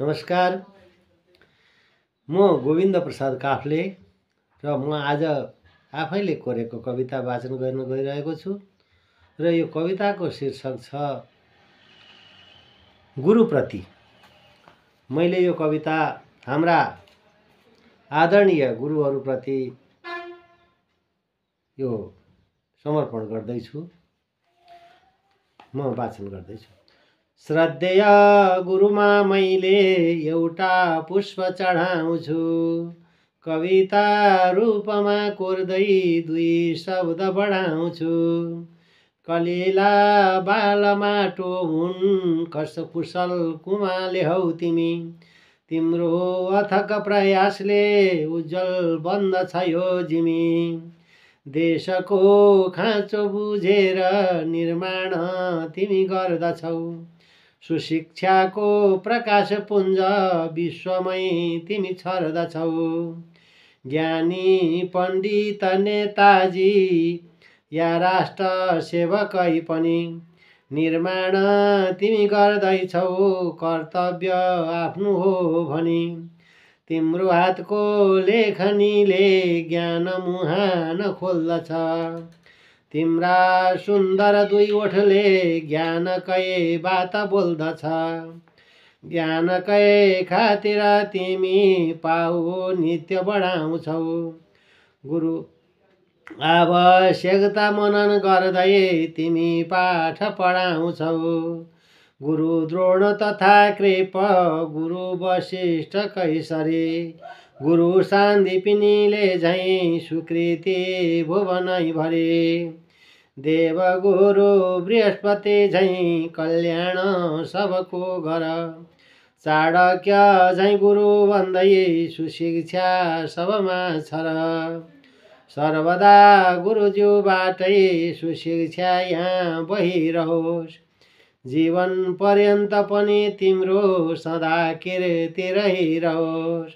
नमस्कार, म गोविन्द प्रसाद काफ्ले र म आज आफैले कोरेको कविता वाचन गर्न गइरहेको छु र यो कविताको शीर्षक छ गुरुप्रति। मैले यो कविता हाम्रा आदरणीय गुरुहरूप्रति यो समर्पण गर्दैछु। म वाचन गर्दैछु। श्रद्धेय गुरुमा मैले एउटा पुष्प चढाउँछु, कविता रूपमा कोर्दै दुई शब्द बढाउँछु। कलिला बाल माटो हुन् कस कुशल कुमाले हौ तिमी, तिम्रो अथक प्रयासले उज्जवल बन्दछ यो जिमी। देशको खाँचो बुझेर निर्माण तिमी गर्दछौ, सुशिक्षाको प्रकाश पुञ्ज विश्वमै तिमी छर्दछौ। ज्ञानी पण्डित नेताजी या राष्ट्र सेवकै पनि निर्माण तिमी गर्दैछौ, कर्तव्य आफ्नो हो भनी। तिम्रो हातको लेखनीले ज्ञान मुहान खोल्दछ, तिम्रा सुन्दर दुई ओठले ज्ञानकै बात बोल्दछ। ज्ञानकै खातिर तिमी पाउ नित्य बढाउँछौ, गुरु आवश्यकता मनन गर्दै तिमी पाठ पढाउँछौ। गुरु द्रोण तथा कृप, गुरु वशिष्ठ कैसरी, गुरु सान्दीपनीले झैं स्वीकृति भुवनै भरी। देवगुरु बृहस्पति झैं कल्याण सबको गर, चाणक्य झैं गुरु भन्दै सुशिक्षा सबमा छर। सर्वदा गुरुज्यूबाटै सुशिक्षा यहाँ बहिरहोस्, जीवन पर्यन्त पनि तिम्रो सदा कीर्ति रहिरहोस्।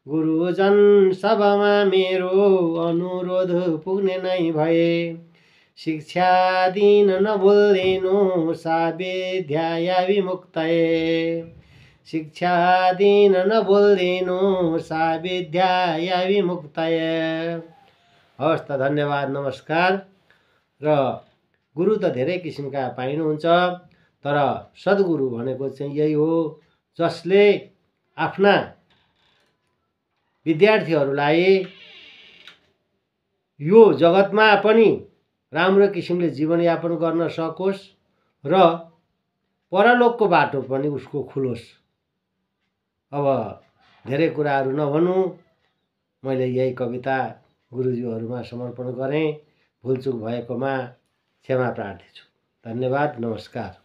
गुरुजन सबमा मेरो अनुरोध पुग्ने नै भए, शिक्षा दिन नभुल्दिनु सा विद्या विमुक्तये। शिक्षा दिन नभुल्दिनु सा विद्या विमुक्तये। हवस् त, धन्यवाद, नमस्कार। र गुरु त धेरै किसिमका पाइनुहुन्छ, तर सद्गुरु भनेको चाहिँ यही हो जसले आफ्ना विद्यार्थीहरूलाई यो जगतमा पनि राम्रो किसिमले जीवनयापन गर्न सकोस् र परलोकको बाटो पनि उसको खुलोस्। अब धेरै कुराहरू नभनौँ, मैले यही कविता गुरुज्यूहरूमा समर्पण गरेँ। भुलचुक भएकोमा क्षमा प्रार्थी छु। धन्यवाद, नमस्कार।